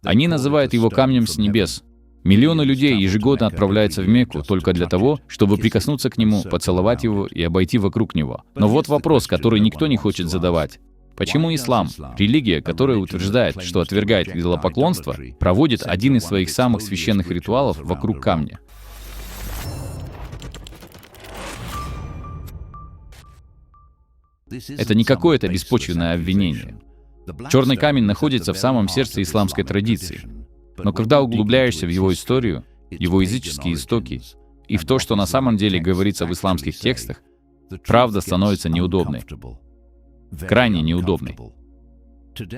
Они называют его камнем с небес. Миллионы людей ежегодно отправляются в Мекку только для того, чтобы прикоснуться к нему, поцеловать его и обойти вокруг него. Но вот вопрос, который никто не хочет задавать. Почему ислам, религия, которая утверждает, что отвергает идолопоклонство, проводит один из своих самых священных ритуалов вокруг камня? Это не какое-то беспочвенное обвинение. Черный камень находится в самом сердце исламской традиции. Но когда углубляешься в его историю, его языческие истоки и в то, что на самом деле говорится в исламских текстах, правда становится неудобной. Крайне неудобной.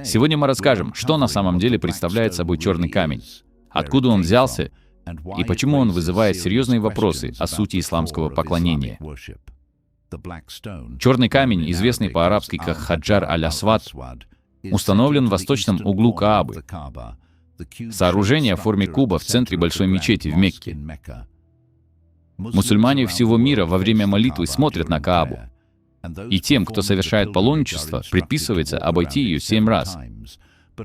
Сегодня мы расскажем, что на самом деле представляет собой черный камень, откуда он взялся и почему он вызывает серьезные вопросы о сути исламского поклонения. Черный камень, известный по-арабски как Хаджар аль-Асвад, установлен в восточном углу Каабы. Сооружение в форме куба в центре большой мечети в Мекке. Мусульмане всего мира во время молитвы смотрят на Каабу. И тем, кто совершает паломничество, предписывается обойти ее 7 раз.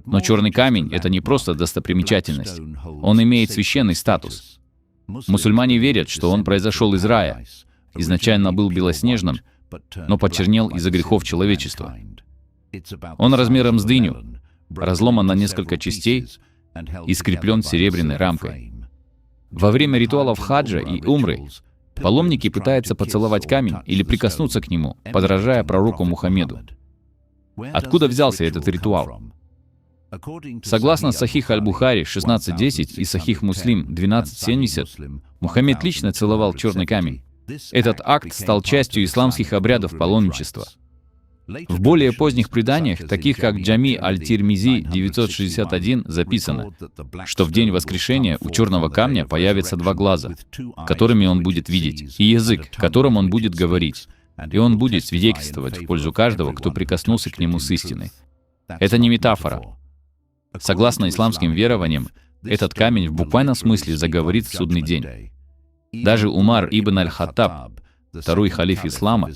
Но черный камень — это не просто достопримечательность. Он имеет священный статус. Мусульмане верят, что он произошел из рая. Изначально был белоснежным, но почернел из-за грехов человечества. Он размером с дыню, разломан на несколько частей и скреплен серебряной рамкой. Во время ритуалов хаджа и умры паломники пытаются поцеловать камень или прикоснуться к нему, подражая пророку Мухаммеду. Откуда взялся этот ритуал? Согласно Сахих аль-Бухари 16:10 и Сахих Муслим 12:70, Мухаммед лично целовал черный камень. Этот акт стал частью исламских обрядов паломничества. В более поздних преданиях, таких как Джами аль-Тирмизи 961, записано, что в день воскрешения у черного камня появятся 2 глаза, которыми он будет видеть, и язык, которым он будет говорить, и он будет свидетельствовать в пользу каждого, кто прикоснулся к нему с истиной. Это не метафора. Согласно исламским верованиям, этот камень в буквальном смысле заговорит в судный день. Даже Умар ибн аль-Хаттаб, второй халиф ислама,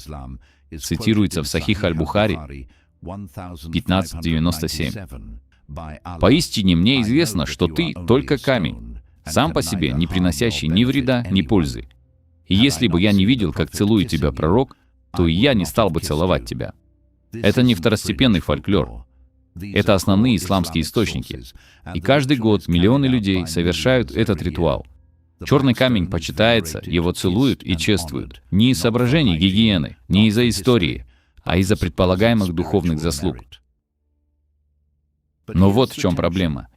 цитируется в Сахих аль-Бухари 15:97. «Поистине мне известно, что ты только камень, сам по себе не приносящий ни вреда, ни пользы. И если бы я не видел, как целует тебя пророк, то и я не стал бы целовать тебя». Это не второстепенный фольклор. Это основные исламские источники. И каждый год миллионы людей совершают этот ритуал. Черный камень почитается, его целуют и чествуют. Не из соображений гигиены, не из-за истории, а из-за предполагаемых духовных заслуг. Но вот в чем проблема.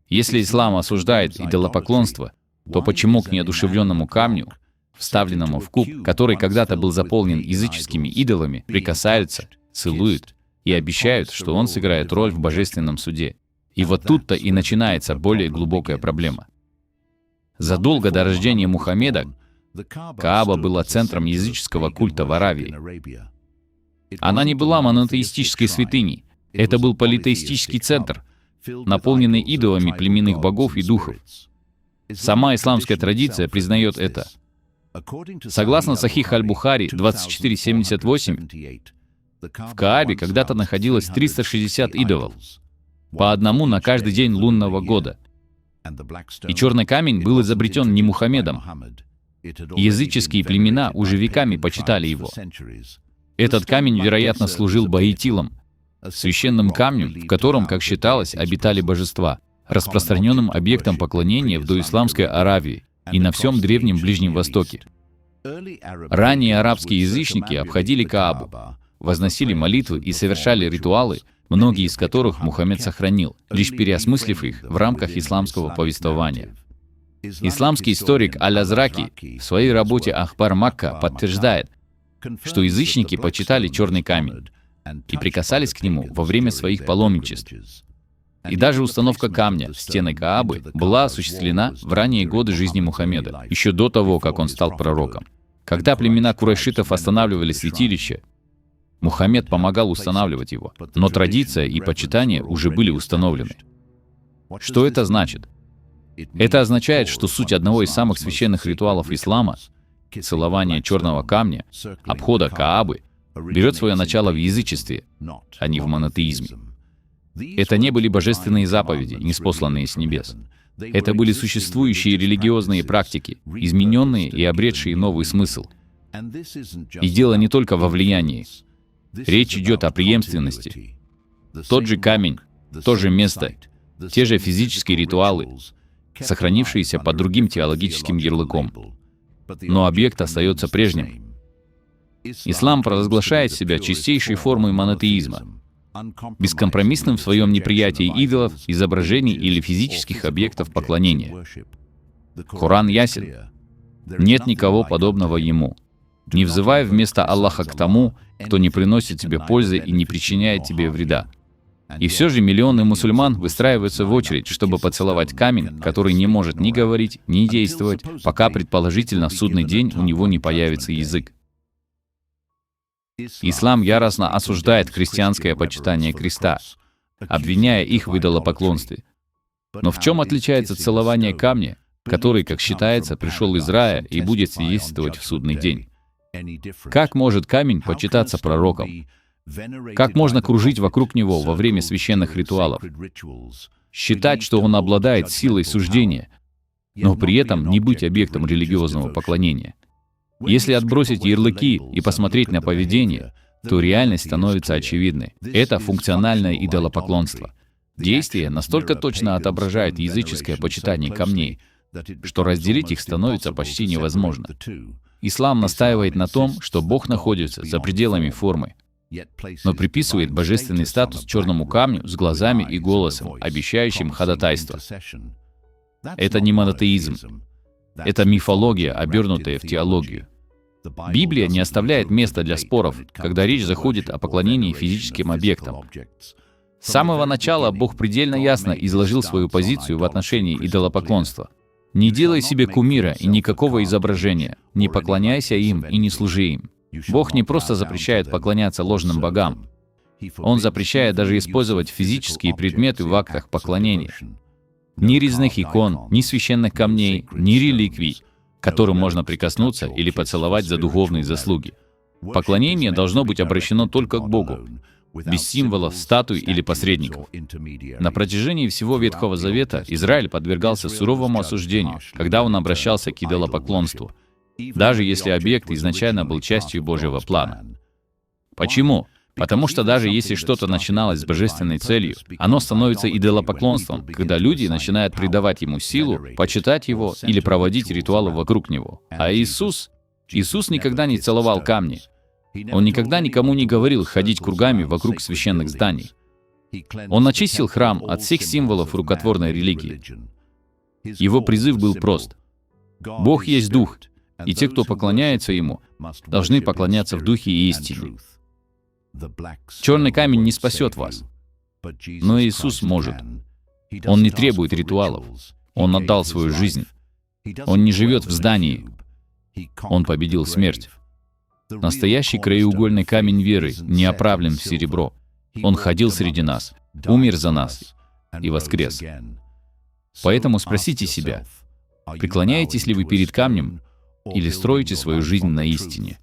Если ислам осуждает идолопоклонство, то почему к неодушевленному камню, вставленному в куб, который когда-то был заполнен языческими идолами, прикасаются, целуют и обещают, что он сыграет роль в божественном суде? И вот тут-то и начинается более глубокая проблема. Задолго до рождения Мухаммеда Кааба была центром языческого культа в Аравии. Она не была монотеистической святыней. Это был политеистический центр, наполненный идолами племенных богов и духов. Сама исламская традиция признает это. Согласно Сахих аль-Бухари 24:78, в Каабе когда-то находилось 360 идолов, по одному на каждый день лунного года. И черный камень был изобретен не Мухаммедом. Языческие племена уже веками почитали его. Этот камень, вероятно, служил Баитилом, священным камнем, в котором, как считалось, обитали божества, распространенным объектом поклонения в доисламской Аравии и на всем Древнем Ближнем Востоке. Ранние арабские язычники обходили Каабу, возносили молитвы и совершали ритуалы, многие из которых Мухаммед сохранил, лишь переосмыслив их в рамках исламского повествования. Исламский историк Аль-Азраки в своей работе «Ахбар Макка» подтверждает, что язычники почитали черный камень и прикасались к нему во время своих паломничеств. И даже установка камня в стены Каабы была осуществлена в ранние годы жизни Мухаммеда, еще до того, как он стал пророком. Когда племена курайшитов останавливали святилище, Мухаммед помогал устанавливать его, но традиция и почитание уже были установлены. Что это значит? Это означает, что суть одного из самых священных ритуалов ислама, целование черного камня, обхода Каабы, берет свое начало в язычестве, а не в монотеизме. Это не были божественные заповеди, ниспосланные с небес. Это были существующие религиозные практики, измененные и обретшие новый смысл. И дело не только во влиянии. Речь идет о преемственности. Тот же камень, то же место, те же физические ритуалы, сохранившиеся под другим теологическим ярлыком. Но объект остается прежним. Ислам провозглашает себя чистейшей формой монотеизма, бескомпромиссным в своем неприятии идолов, изображений или физических объектов поклонения. Коран ясен. Нет никого подобного ему. Не взывай вместо Аллаха к тому, кто не приносит тебе пользы и не причиняет тебе вреда. И все же миллионы мусульман выстраиваются в очередь, чтобы поцеловать камень, который не может ни говорить, ни действовать, пока, предположительно, в судный день у него не появится язык. Ислам яростно осуждает христианское почитание креста, обвиняя их в идолопоклонстве. Но в чем отличается целование камня, который, как считается, пришел из рая и будет свидетельствовать в судный день? Как может камень почитаться пророком? Как можно кружить вокруг него во время священных ритуалов? Считать, что он обладает силой суждения, но при этом не быть объектом религиозного поклонения? Если отбросить ярлыки и посмотреть на поведение, то реальность становится очевидной. Это функциональное идолопоклонство. Действие настолько точно отображает языческое почитание камней, что разделить их становится почти невозможно. Ислам настаивает на том, что Бог находится за пределами формы, но приписывает божественный статус черному камню с глазами и голосом, обещающим ходатайство. Это не монотеизм. Это мифология, обернутая в теологию. Библия не оставляет места для споров, когда речь заходит о поклонении физическим объектам. С самого начала Бог предельно ясно изложил свою позицию в отношении идолопоклонства. Не делай себе кумира и никакого изображения, не поклоняйся им и не служи им. Бог не просто запрещает поклоняться ложным богам. Он запрещает даже использовать физические предметы в актах поклонения. Ни резных икон, ни священных камней, ни реликвий, к которым можно прикоснуться или поцеловать за духовные заслуги. Поклонение должно быть обращено только к Богу, без символов, статуй или посредников. На протяжении всего Ветхого Завета Израиль подвергался суровому осуждению, когда он обращался к идолопоклонству, даже если объект изначально был частью Божьего плана. Почему? Потому что даже если что-то начиналось с божественной целью, оно становится идолопоклонством, когда люди начинают придавать ему силу, почитать его или проводить ритуалы вокруг него. А Иисус никогда не целовал камни. Он никогда никому не говорил ходить кругами вокруг священных зданий. Он очистил храм от всех символов рукотворной религии. Его призыв был прост. Бог есть Дух, и те, кто поклоняется Ему, должны поклоняться в Духе и истине. Черный камень не спасет вас, но Иисус может. Он не требует ритуалов. Он отдал свою жизнь. Он не живет в здании. Он победил смерть. Настоящий краеугольный камень веры не оправлен в серебро. Он ходил среди нас, умер за нас и воскрес. Поэтому спросите себя, преклоняетесь ли вы перед камнем или строите свою жизнь на истине?